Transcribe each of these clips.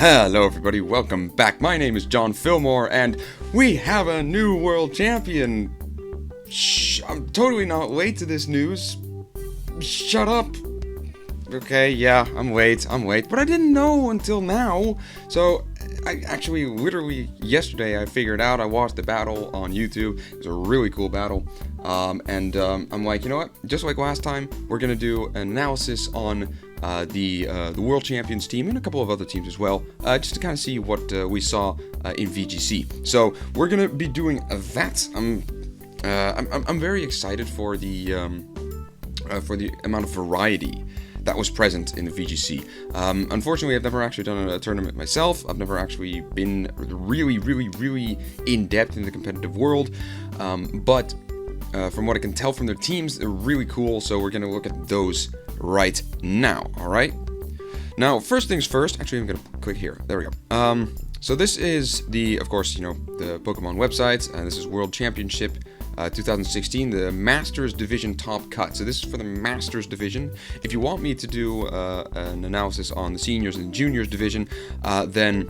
Hello everybody, welcome back. My name is John Fillmore, and we have a new world champion. Shh, I'm totally not late to this news. Shut up. Okay, yeah, I'm late, but I didn't know until now. So, I actually, literally, yesterday I figured out, I watched the battle on YouTube. It was a really cool battle. I'm like, you know what, just like last time, we're gonna do an analysis on the World Champions team and a couple of other teams as well, just to kind of see what we saw in VGC. So we're gonna be doing that. I'm very excited for the amount of variety that was present in the VGC. Unfortunately, I've never actually done a tournament myself. I've never actually been really in depth in the competitive world, but from what I can tell from their teams, they're really cool. So we're gonna look at those right now. All right. Now, first things first. Actually, I'm gonna click here. There we go. So this is of course, the Pokemon website, and this is World Championship 2016, the Masters Division Top Cut. So this is for the Masters Division. If you want me to do an analysis on the Seniors and Juniors Division, then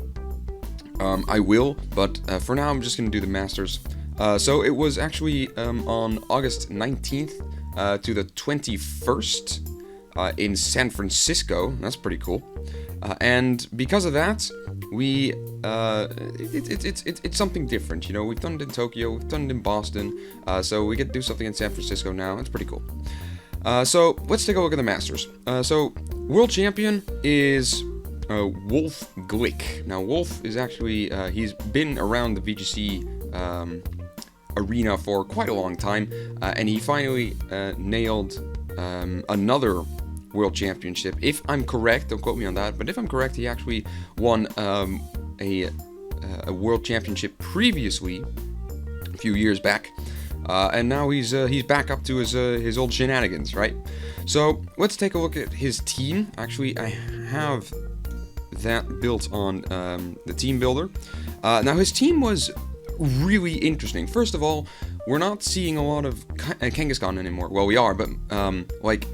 I will. But for now, I'm just gonna do the Masters. So it was actually on August 19th to the 21st in San Francisco. That's pretty cool. And because of that, it's something different. We've done it in Tokyo, we've done it in Boston, so we get to do something in San Francisco now. It's pretty cool. So let's take a look at the Masters. So World Champion is Wolf Glick. Now Wolf is actually he's been around the VGC arena for quite a long time, and he finally nailed another World Championship. If I'm correct, don't quote me on that, but if I'm correct, he actually won a World Championship previously, a few years back, and now he's back up to his old shenanigans, right? So let's take a look at his team. Actually, I have that built on the team builder. Now his team was really interesting. First of all, we're not seeing a lot of Kangaskhan anymore. Well, we are, but like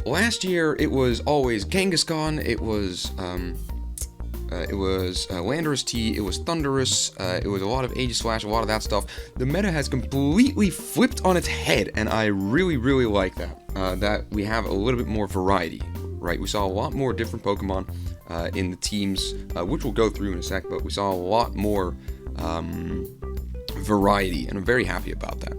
last year, it was always Kangaskhan. It was Landorus T. It was Thundurus. It was a lot of Aegislash, a lot of that stuff. The meta has completely flipped on its head, and I really like that. That we have a little bit more variety, right? We saw a lot more different Pokemon in the teams, which we'll go through in a sec. But we saw a lot more variety, and I'm very happy about that.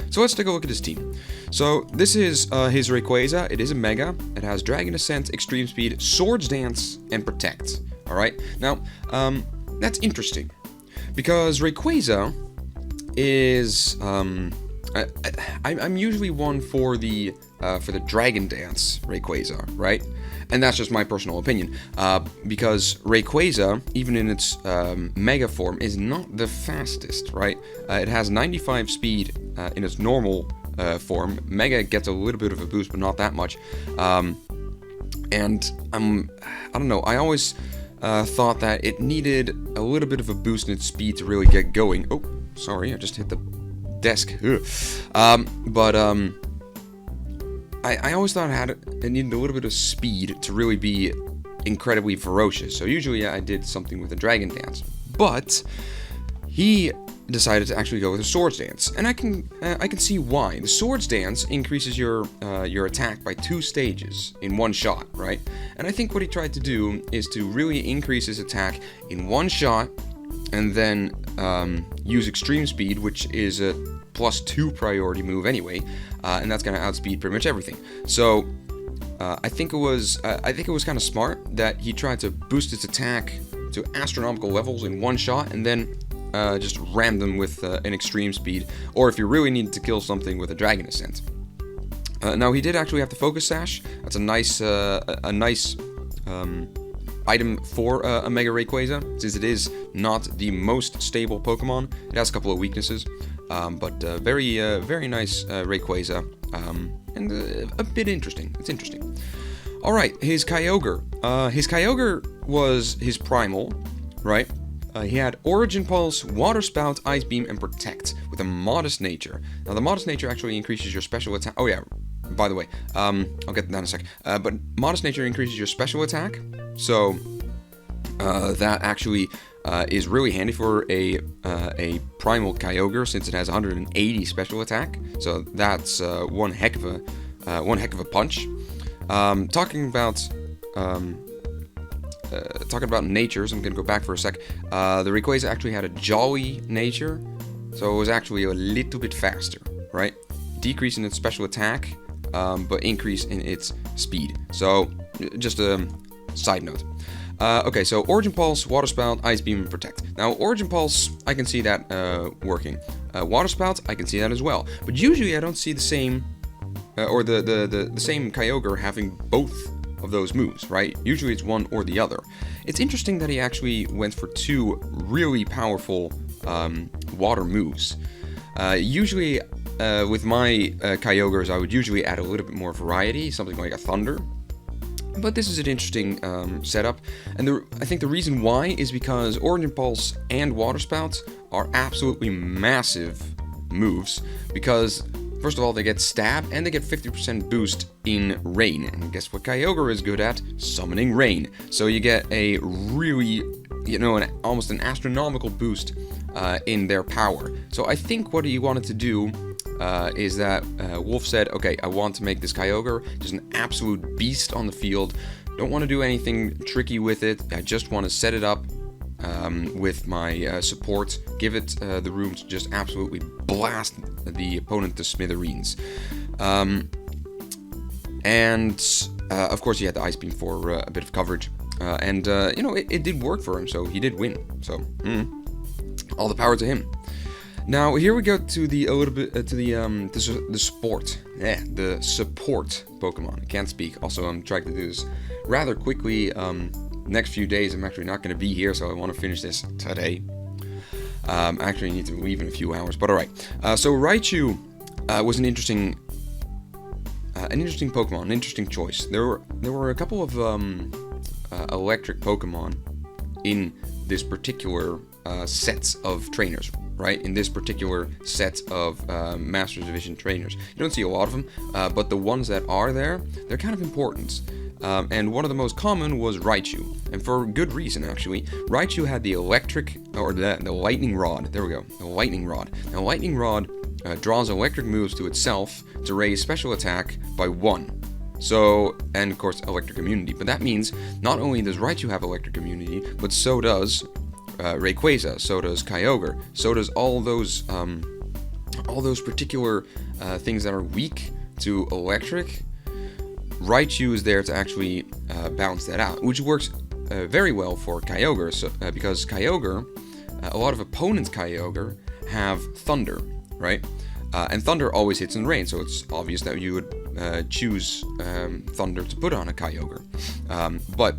So let's take a look at his team. So this is his Rayquaza. It is a Mega. It has Dragon Ascent, Extreme Speed, Swords Dance, and Protect. Alright, now that's interesting, because Rayquaza is I'm usually one for the Dragon Dance Rayquaza, right? And that's just my personal opinion, because Rayquaza, even in its Mega form, is not the fastest, right? It has 95 speed in its normal form. Mega gets a little bit of a boost, but not that much. And I don't know, I always thought that it needed a little bit of a boost in its speed to really get going. Oh, sorry, I just hit the desk. I always thought it needed a little bit of speed to really be incredibly ferocious. So usually I did something with a Dragon Dance, but he decided to actually go with a Swords Dance, and I can see why. The Swords Dance increases your attack by 2 stages in one shot, right? And I think what he tried to do is to really increase his attack in one shot, and then use Extreme Speed, which is a +2 priority move anyway, and that's gonna outspeed pretty much everything. So I think it was kind of smart that he tried to boost its attack to astronomical levels in one shot, and then just ram them with an Extreme Speed, or if you really needed to kill something, with a Dragon Ascent. Now he did actually have the Focus Sash. That's a nice item for a Mega Rayquaza, since it is not the most stable Pokemon. It has a couple of weaknesses, but very nice Rayquaza, and a bit interesting. It's interesting. All right, his Kyogre. His Kyogre was his Primal, right? He had Origin Pulse, Water Spout, Ice Beam, and Protect with a Modest Nature. Now, the Modest Nature actually increases your special attack. Oh yeah, by the way, I'll get that in a sec. But Modest Nature increases your special attack, so That actually is really handy for a primal Kyogre, since it has 180 special attack. So that's one heck of a punch. Talking about natures, I'm gonna go back for a sec. The Rayquaza actually had a jolly nature, so it was actually a little bit faster, right? Decrease in its special attack, but increase in its speed. So just a side note. Okay, so Origin Pulse, Water Spout, Ice Beam, and Protect. Now, Origin Pulse, I can see that working. Water Spout, I can see that as well. But usually I don't see the same, or the same Kyogre having both of those moves, right? Usually it's one or the other. It's interesting that he actually went for two really powerful water moves. Usually, with my Kyogres, I would usually add a little bit more variety, something like a Thunder. But this is an interesting setup, and I think the reason why is because Origin Pulse and Water Spout are absolutely massive moves, because first of all they get Stab and they get 50% boost in Rain, and guess what Kyogre is good at? Summoning Rain. So you get a really, almost an astronomical boost in their power. So I think what he wanted to do is that Wolf said, okay, I want to make this Kyogre just an absolute beast on the field. Don't want to do anything tricky with it. I just want to set it up with my support, give it the room to just absolutely blast the opponent to smithereens. And of course he had the Ice Beam for a bit of coverage. And it did work for him, so he did win. So all the power to him. Now here we go to the support. The support Pokemon. I can't speak. Also, I'm trying to do this rather quickly. Next few days I'm actually not going to be here, so I want to finish this today. I actually need to leave in a few hours, but alright. So Raichu was an interesting Pokemon, an interesting choice. There were a couple of electric Pokemon in this particular sets of trainers, right? In this particular set of Masters Division trainers. You don't see a lot of them, but the ones that are there, they're kind of important. And one of the most common was Raichu, and for good reason actually. Raichu had the electric, or the lightning rod. There we go, the lightning rod. Now lightning rod draws electric moves to itself to raise special attack by 1. So, and of course electric immunity. But that means not only does Raichu have electric immunity, but so does Rayquaza, so does Kyogre, so does all those particular things that are weak to electric. Raichu is there to actually balance that out, which works very well for Kyogre, because Kyogre, a lot of opponents' Kyogre have Thunder, right? And Thunder always hits in Rain, so it's obvious that you would choose Thunder to put on a Kyogre. But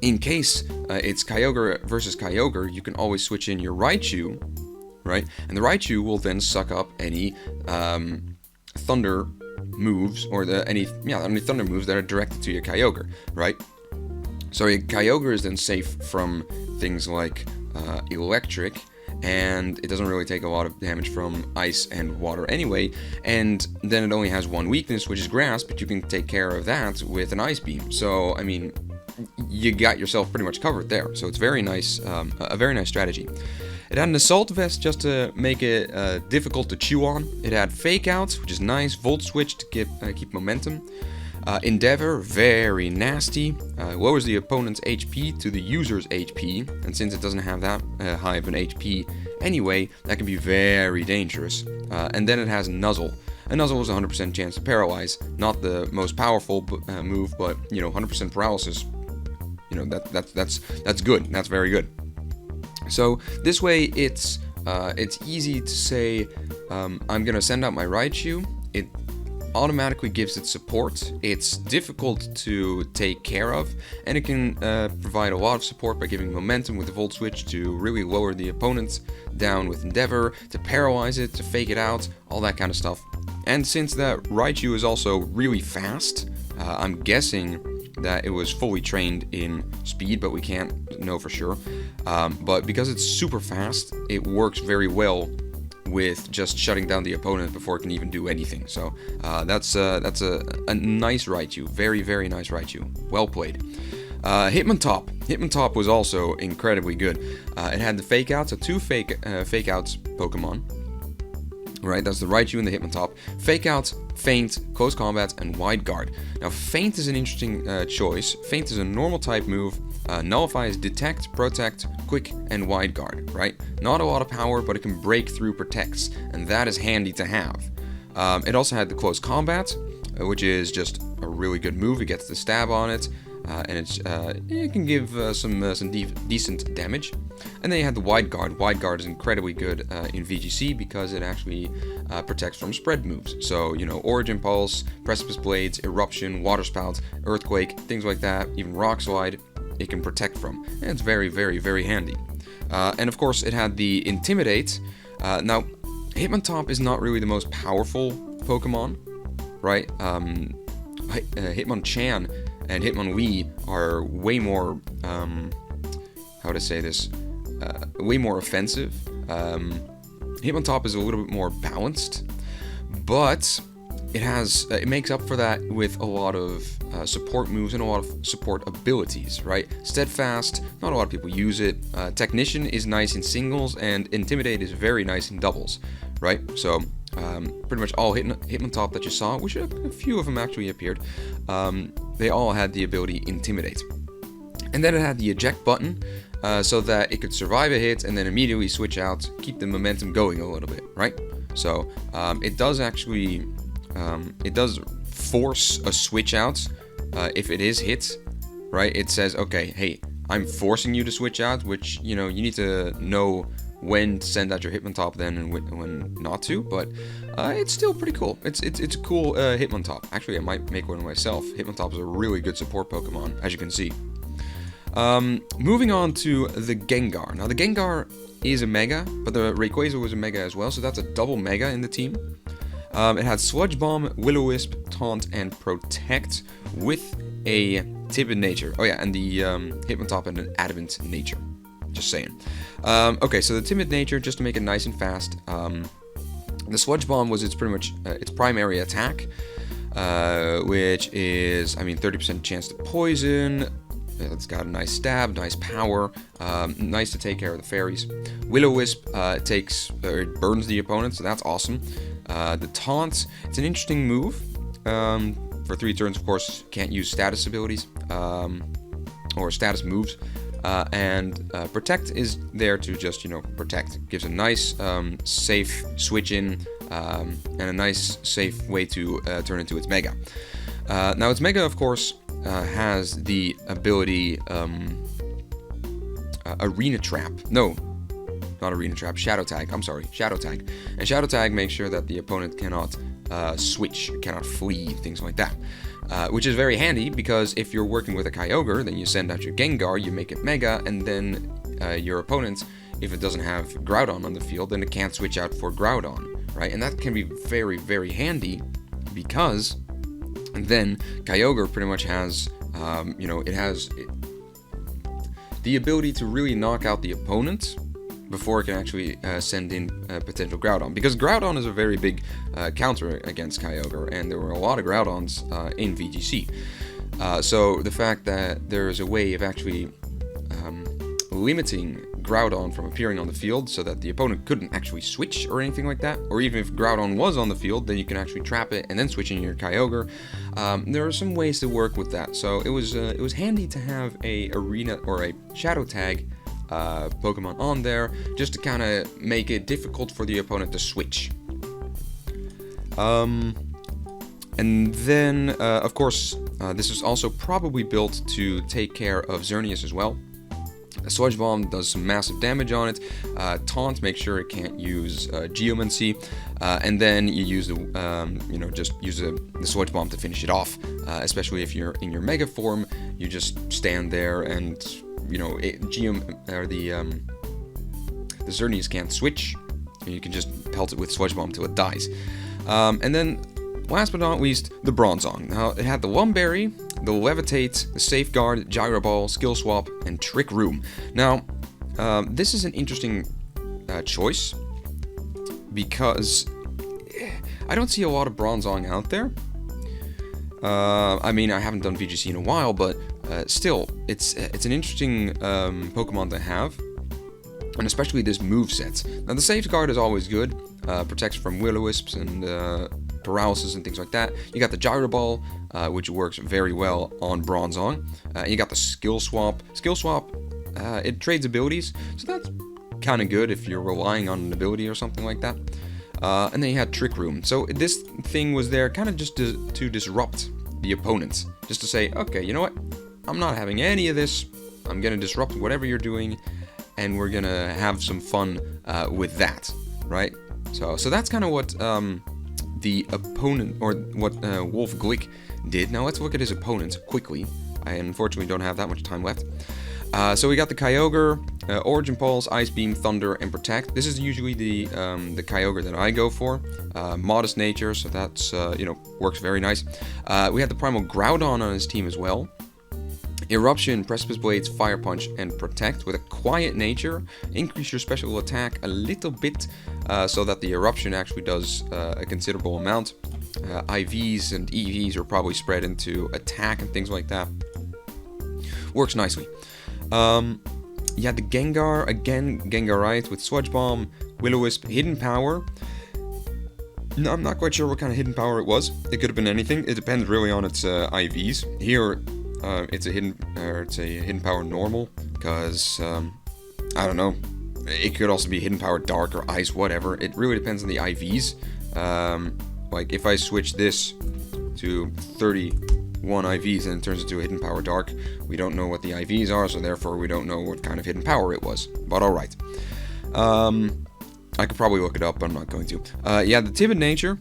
in case it's Kyogre versus Kyogre, you can always switch in your Raichu, right? And the Raichu will then suck up any Thunder moves, or any Thunder moves that are directed to your Kyogre, right? So your Kyogre is then safe from things like electric, and it doesn't really take a lot of damage from ice and water anyway, and then it only has one weakness, which is grass, but you can take care of that with an Ice Beam. So, I mean, you got yourself pretty much covered there. So it's very nice, a very nice strategy. It had an Assault Vest just to make it difficult to chew on. It had Fake Out, which is nice. Volt Switch to keep momentum. Endeavor, very nasty. Lowers the opponent's HP to the user's HP, and since it doesn't have that high of an HP anyway, that can be very dangerous. And then it has Nuzzle. A Nuzzle is a 100% chance to paralyze. Not the most powerful move, but 100% paralysis. That's good. That's very good. So this way, it's easy to say, I'm gonna send out my Raichu. It automatically gives it support. It's difficult to take care of, and it can provide a lot of support by giving momentum with the Volt Switch to really lower the opponent down with Endeavor, to paralyze it, to fake it out, all that kind of stuff. And since that Raichu is also really fast, I'm guessing that it was fully trained in speed, but we can't know for sure. But because it's super fast, it works very well with just shutting down the opponent before it can even do anything. So that's a nice Raichu, very, very nice Raichu. Well played. Hitmontop was also incredibly good. It had the Fake Out, so 2 Fake Outs Pokemon. Right, that's the Raichu and the Hitmontop. Fake Out, Feint, Close Combat, and Wide Guard. Now, Feint is an interesting choice. Feint is a normal type move. Nullifies Detect, Protect, Quick, and Wide Guard, right? Not a lot of power, but it can break through Protects, and that is handy to have. It also had the Close Combat, which is just a really good move. It gets the stab on it, and it can give some decent damage. And then you had the Wide Guard. Wide Guard is incredibly good in VGC because it actually protects from spread moves. So, you know, Origin Pulse, Precipice Blades, Eruption, Water Spout, Earthquake, things like that, even Rock Slide, it can protect from. And it's very, very, very handy. And of course, it had the Intimidate. Now, Hitmontop is not really the most powerful Pokemon, right? Hitmonchan and Hitmonwee are way more, how to say this, way more offensive. Hitmontop is a little bit more balanced, but it makes up for that with a lot of support moves and a lot of support abilities, right? Steadfast, not a lot of people use it. Technician is nice in singles, and Intimidate is very nice in doubles, right? So pretty much all Hitmontop that you saw, which a few of them actually appeared, they all had the ability Intimidate. And then it had the eject button, so that it could survive a hit and then immediately switch out, keep the momentum going a little bit, right? So it does actually, it does force a switch out if it is hit, right? It says, okay, hey, I'm forcing you to switch out, which, you know, you need to know when to send out your Hitmontop then and when not to, but it's still pretty cool. It's a cool Hitmontop. Actually, I might make one myself. Hitmontop is a really good support Pokemon, as you can see. Moving on to the Gengar. Now, the Gengar is a Mega, but the Rayquaza was a Mega as well, so that's a double Mega in the team. It had Sludge Bomb, Will-O-Wisp, Taunt, and Protect with a Timid Nature. Oh yeah, and the Hitmontop and an Adamant Nature. Just saying. Okay, so the Timid Nature, just to make it nice and fast, the Sludge Bomb was pretty much its primary attack, which is, 30% chance to poison. It's got a nice stab, nice power, nice to take care of the fairies. Will-O-Wisp it burns the opponent, so that's awesome. The Taunt, it's an interesting move. For 3 turns, of course, can't use status abilities or status moves. And Protect is there to just, protect. It gives a nice, safe switch in, and a nice, safe way to turn into its Mega. Now, its Mega, of course, has the ability Arena Trap. No, not Arena Trap. Shadow Tag. I'm sorry. Shadow Tag. And Shadow Tag makes sure that the opponent cannot switch, cannot flee, things like that. Which is very handy because if you're working with a Kyogre, then you send out your Gengar, you make it Mega, and then your opponent, if it doesn't have Groudon on the field, then it can't switch out for Groudon, right? And that can be very, very handy because then Kyogre pretty much has, it has the ability to really knock out the opponent before it can actually send in potential Groudon. Because Groudon is a very big counter against Kyogre, and there were a lot of Groudons in VGC. So the fact that there is a way of actually limiting Groudon from appearing on the field so that the opponent couldn't actually switch or anything like that, or even if Groudon was on the field, then you can actually trap it and then switch in your Kyogre. There are some ways to work with that, so it was handy to have a Arena or a Shadow Tag Pokemon on there, just to kind of make it difficult for the opponent to switch. And then, of course, this was also probably built to take care of Xerneas as well. Sludge Bomb does some massive damage on it. Taunt makes sure it can't use Geomancy, and then you use the, just use the Sludge Bomb to finish it off. Especially if you're in your Mega form, you just stand there and the Xerneas can't switch. You can just pelt it with Sludge Bomb till it dies. And then, last but not least, the Bronzong. Now, it had the Lumberry, the Levitate, the Safeguard, Gyro Ball, Skill Swap, and Trick Room. Now, this is an interesting choice because I don't see a lot of Bronzong out there. I haven't done VGC in a while, but still, it's an interesting Pokemon to have, and especially this moveset. Now the Safeguard is always good, protects from Will-O-Wisps and paralysis and things like that. You got the Gyro Ball, which works very well on Bronzong. You got the Skill Swap. Skill Swap, it trades abilities, so that's kind of good if you're relying on an ability or something like that. And then you had Trick Room. So this thing was there kind of just to disrupt the opponents. Just to say, okay, you know what? I'm not having any of this. I'm going to disrupt whatever you're doing, and we're going to have some fun with that, right? So that's kind of what the opponent, or what Wolf Glick did. Now let's look at his opponents quickly. I unfortunately don't have that much time left. So we got the Kyogre, Origin Pulse, Ice Beam, Thunder, and Protect. This is usually the Kyogre that I go for. Modest nature, so that's, works very nice. We had the Primal Groudon on his team as well. Eruption, Precipice Blades, Fire Punch, and Protect with a quiet nature. Increase your special attack a little bit so that the Eruption actually does a considerable amount. IVs and EVs are probably spread into attack and things like that. Works nicely. Yeah, the Gengar, again, Gengarite with Sludge Bomb, Will-O-Wisp, Hidden Power. No, I'm not quite sure what kind of Hidden Power it was. It could have been anything. It depends really on its IVs. Here, it's a Hidden Power Normal, because, I don't know. It could also be Hidden Power Dark or Ice, whatever. It really depends on the IVs. Like, if I switch this to 31 IVs and it turns into a Hidden Power Dark, we don't know what the IVs are, so therefore we don't know what kind of Hidden Power it was. But alright. I could probably look it up, but I'm not going to. Yeah, the Timid Nature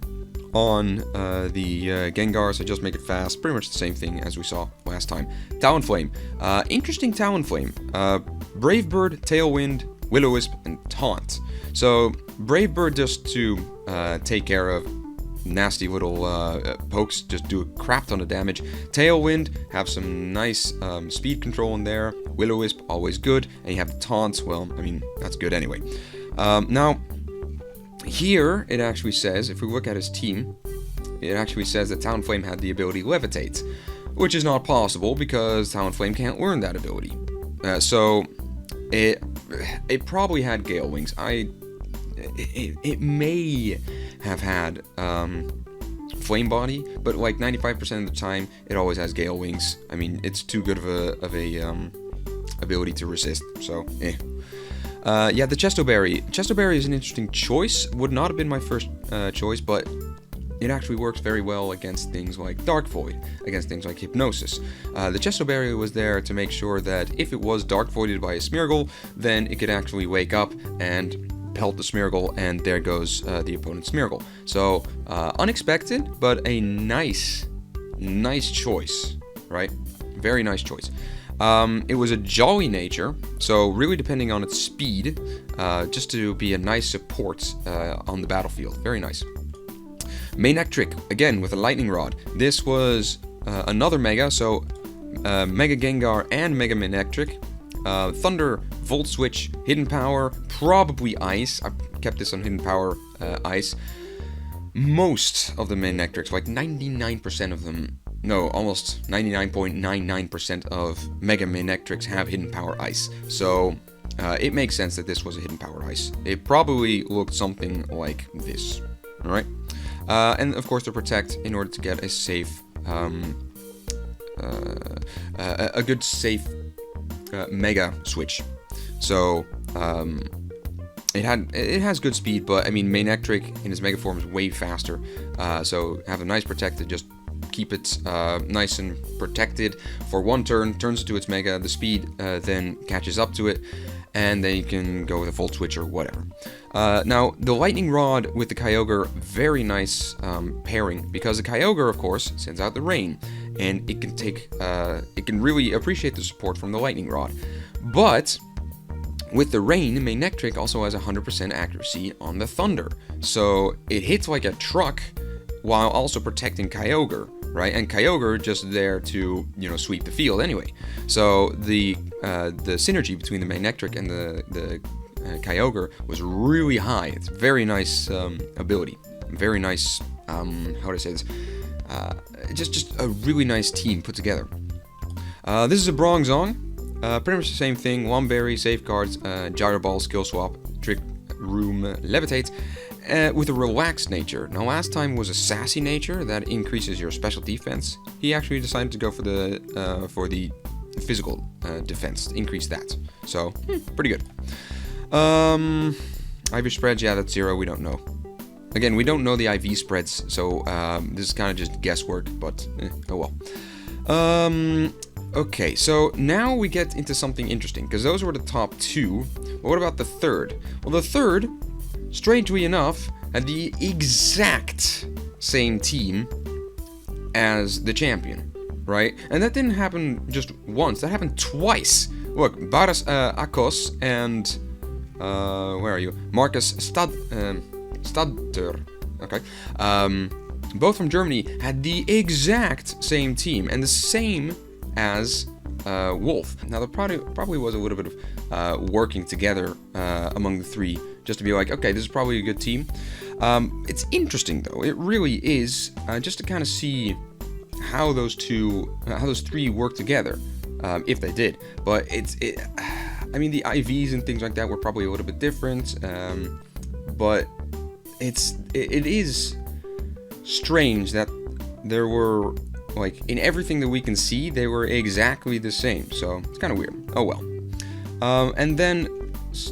on the Gengar, so just make it fast. Pretty much the same thing as we saw last time. Talonflame. Interesting Talonflame. Brave Bird, Tailwind, Will-O-Wisp, and Taunt. So, Brave Bird just to take care of nasty little pokes, just do a crap ton of damage. Tailwind, have some nice speed control in there. Will-O-Wisp, always good. And you have the Taunts, well, I mean, that's good anyway. Now, here it actually says, if we look at his team, it actually says that Talonflame had the ability Levitate, which is not possible because Talonflame can't learn that ability. So, it probably had Gale Wings. It may have had Flame Body, but like 95% of the time, it always has Gale Wings. I mean, it's too good of a ability to resist. So, yeah, the Chesto Berry. Chesto Berry is an interesting choice. Would not have been my first choice, but it actually works very well against things like Dark Void, against things like Hypnosis. The Chesto Berry was there to make sure that if it was Dark Voided by a Smeargle, then it could actually wake up and pelt the Smeargle, and there goes the opponent's Smeargle. So, unexpected, but a nice choice, right? Very nice choice. It was a Jolly Nature, so really depending on its speed, just to be a nice support on the battlefield. Very nice. Manectric, again with a Lightning Rod. This was another Mega, so Mega Gengar and Mega Manectric. Thunder, Volt Switch, Hidden Power, probably Ice. I kept this on Hidden Power Ice. Most of the Manectrics, like 99% of them, no, almost 99.99% of Mega Manectrics have Hidden Power Ice. So, it makes sense that this was a Hidden Power Ice. It probably looked something like this. Alright? And of course, to Protect in order to get a safe, a good safe Mega Switch. So, it has good speed, but I mean, Manectric in its Mega form is way faster. So have a nice Protect to just keep it nice and protected for one turn, turns into its Mega, the speed then catches up to it, and then you can go with a Volt Switch or whatever. Now, the Lightning Rod with the Kyogre, very nice pairing, because the Kyogre, of course, sends out the rain, and it can take, it can really appreciate the support from the Lightning Rod. But with the rain, Manectric also has 100% accuracy on the Thunder, so it hits like a truck while also protecting Kyogre, right? And Kyogre just there to, sweep the field anyway. So the synergy between the Manectric and the Kyogre was really high. It's very nice ability, very nice. How to say this? Just a really nice team put together. This is a Bronzong. Pretty much the same thing. Womberry, Safeguards, Gyro Ball, Skill Swap, Trick Room, Levitate, with a relaxed nature. Now last time was a sassy nature that increases your special defense. He actually decided to go for the physical defense, increase that. So, pretty good. IV spreads, yeah, that's 0, we don't know. Again, we don't know the IV spreads, so this is kind of just guesswork, but oh well. Okay, so now we get into something interesting, because those were the top 2. But what about the third? Well, the third, strangely enough, had the exact same team as the champion, right? And that didn't happen just once, that happened twice. Look, Baras Akos and, where are you? Marcus Stadter, okay, both from Germany, had the exact same team, and the same as Wolf. Now there probably was a little bit of working together among the 3, just to be like, okay, this is probably a good team. It's interesting though, it really is, just to kind of see how those 3 work together, if they did. But I mean, the IVs and things like that were probably a little bit different, but it is strange that there were, like, in everything that we can see, they were exactly the same. So it's kind of weird. Oh well. And then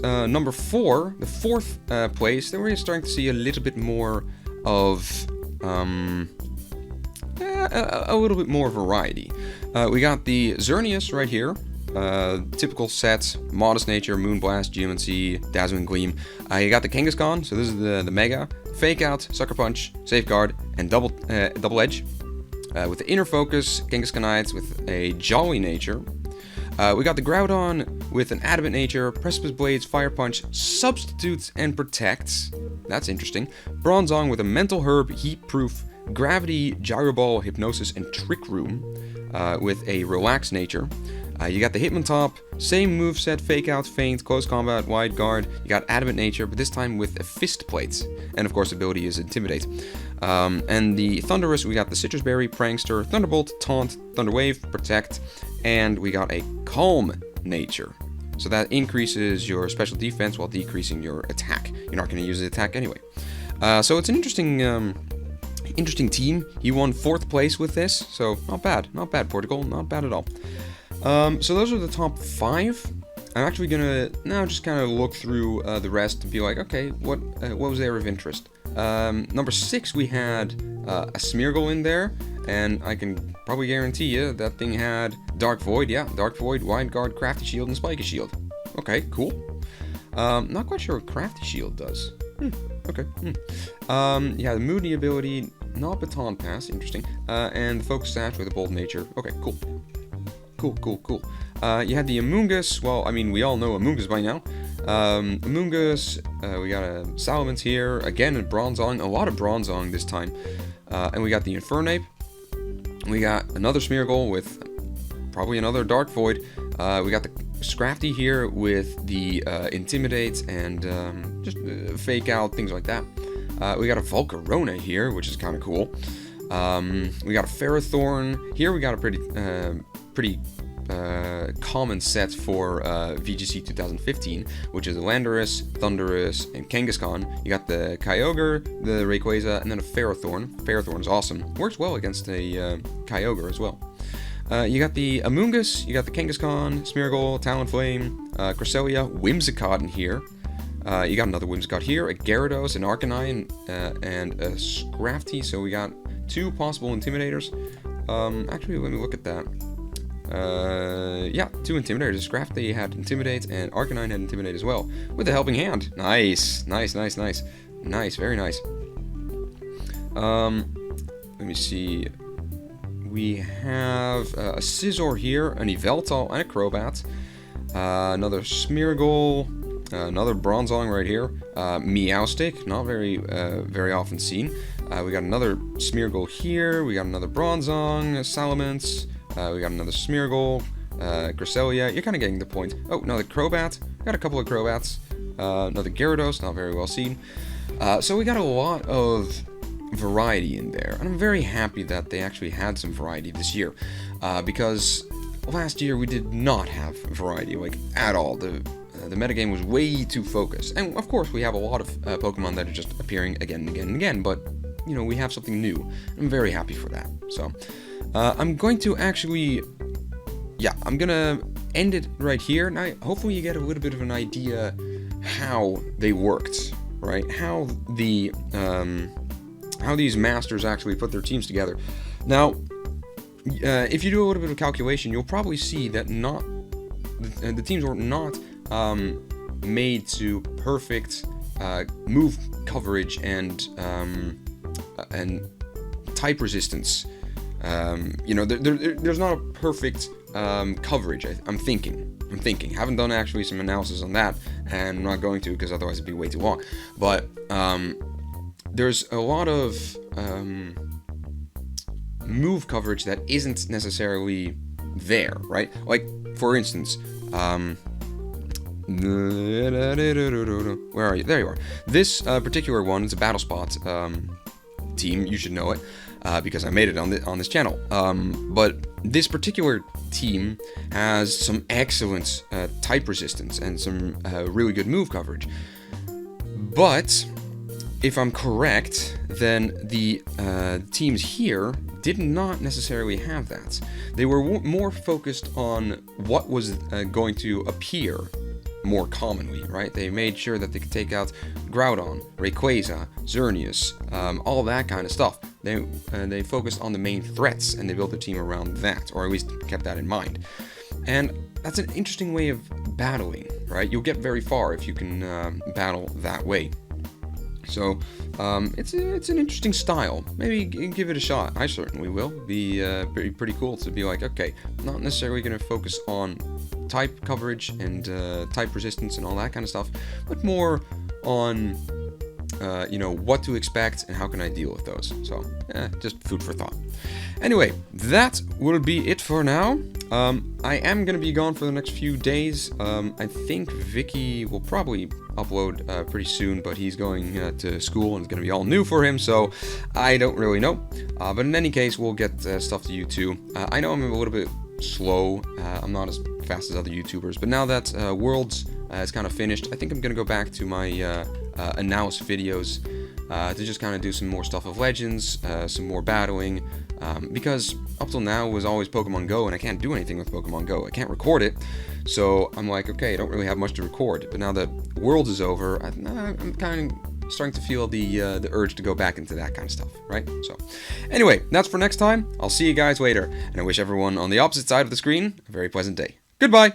number 4, the 4th place, then we're starting to see a little bit more of a little bit more variety. We got the Xerneas right here. Typical set, Modest Nature, Moonblast, Geomancy, Dazzling Gleam. You got the Kangaskhan, so this is the Mega, Fake Out, Sucker Punch, Safeguard, and Double Edge. With the Inner Focus, Kangaskhanite with a Jolly Nature. We got the Groudon with an Adamant Nature, Precipice Blades, Fire Punch, Substitutes, and Protects. That's interesting. Bronzong with a Mental Herb, Heat Proof, Gravity, Gyro Ball, Hypnosis, and Trick Room with a Relaxed Nature. You got the Hitmontop, same moveset, Fake Out, Feint, Close Combat, Wide Guard. You got Adamant Nature, but this time with a Fist Plate. And of course, ability is Intimidate. And the Thunderous, we got the Citrus Berry, Prankster, Thunderbolt, Taunt, Thunderwave, Protect, and we got a Calm Nature. So that increases your special defense while decreasing your attack. You're not going to use the attack anyway. So it's an interesting team. He won 4th place with this, so not bad, Portugal, not bad at all. So those are the top 5. I'm actually gonna now just kind of look through the rest to be like, okay, what was there of interest? Number 6, we had a Smeargle in there, and I can probably guarantee you that thing had Dark Void, yeah, Dark Void, Wide Guard, Crafty Shield, and Spiky Shield. Okay, cool. Not quite sure what Crafty Shield does. Okay. Yeah, the Moody ability, not Baton Pass, interesting, and the Focus Sash with a Bold Nature. Okay, cool. Cool. You had the Amoonguss. Well, I mean, we all know Amoonguss by now. Amoonguss, we got a Salamence here. Again, a Bronzong. A lot of Bronzong this time. And we got the Infernape. We got another Smeargle with probably another Dark Void. We got the Scrafty here with the Intimidate and just Fake Out, things like that. We got a Volcarona here, which is kind of cool. We got a Ferrothorn. Here we got a pretty common set for VGC 2015, which is a Landorus, Thunderous, and Kangaskhan. You got the Kyogre, the Rayquaza, and then a Ferrothorn. Ferrothorn is awesome. Works well against a Kyogre as well. You got the Amoonguss, you got the Kangaskhan, Smeargle, Talonflame, Cresselia, Whimsicott in here. You got another Whimsicott here, a Gyarados, an Arcanine, and a Scrafty. So we got 2 possible Intimidators. Actually, let me look at that. Yeah, 2 Intimidators. Scrafty had Intimidate, and Arcanine had Intimidate as well, with a Helping Hand. Nice, very nice. Let me see. We have a Scizor here, an Yveltal, and a Crobat. Another Smeargle, another Bronzong right here. Meowstic, not very often seen. We got another Smeargle here. We got another Bronzong, Salamence. We got another Smeargle, Cresselia. You're kind of getting the point. Oh, another Crobat. Got a couple of Crobats. Another Gyarados, not very well seen. So we got a lot of variety in there, and I'm very happy that they actually had some variety this year, because last year we did not have variety, like, at all. The metagame was way too focused. And, of course, we have a lot of Pokemon that are just appearing again and again and again, but, you know, we have something new. I'm very happy for that. So, I'm going to actually... Yeah, I'm gonna end it right here. Now, hopefully you get a little bit of an idea how they worked, right? How these masters actually put their teams together. Now, if you do a little bit of calculation, you'll probably see that the teams were not made to perfect move coverage and type resistance. You know, there's not a perfect coverage. I'm thinking. Haven't done actually some analysis on that, and I'm not going to because otherwise it'd be way too long. But there's a lot of move coverage that isn't necessarily there, right? Like, for instance, where are you? There you are. This particular one is a Battle Spot team. You should know it because I made it on this channel. But this particular team has some excellent type resistance and some really good move coverage. But if I'm correct, then the teams here did not necessarily have that. They were more focused on what was going to appear more commonly, right? They made sure that they could take out Groudon, Rayquaza, Xerneas, all that kind of stuff. They focused on the main threats, and they built their team around that, or at least kept that in mind. And that's an interesting way of battling, right? You'll get very far if you can battle that way. So, it's an interesting style. Maybe give it a shot. I certainly will. Be pretty cool to be like, okay, not necessarily going to focus on type coverage and type resistance and all that kind of stuff, but more on, you know, what to expect and how can I deal with those. So, just food for thought. Anyway, that will be it for now. I am going to be gone for the next few days. I think Vicky will probably upload pretty soon, but he's going to school and it's going to be all new for him, so I don't really know. But in any case, we'll get stuff to you too. I know I'm a little bit slow. I'm not as fast as other YouTubers, but now that Worlds is kind of finished, I think I'm going to go back to my Analyst videos to just kind of do some more stuff of Legends, some more battling, because up till now it was always Pokemon Go, and I can't do anything with Pokemon Go. I can't record it, so I'm like, okay, I don't really have much to record. But now that Worlds is over, I'm kind of starting to feel the urge to go back into that kind of stuff, right? So, anyway, that's for next time. I'll see you guys later, and I wish everyone on the opposite side of the screen a very pleasant day. Goodbye!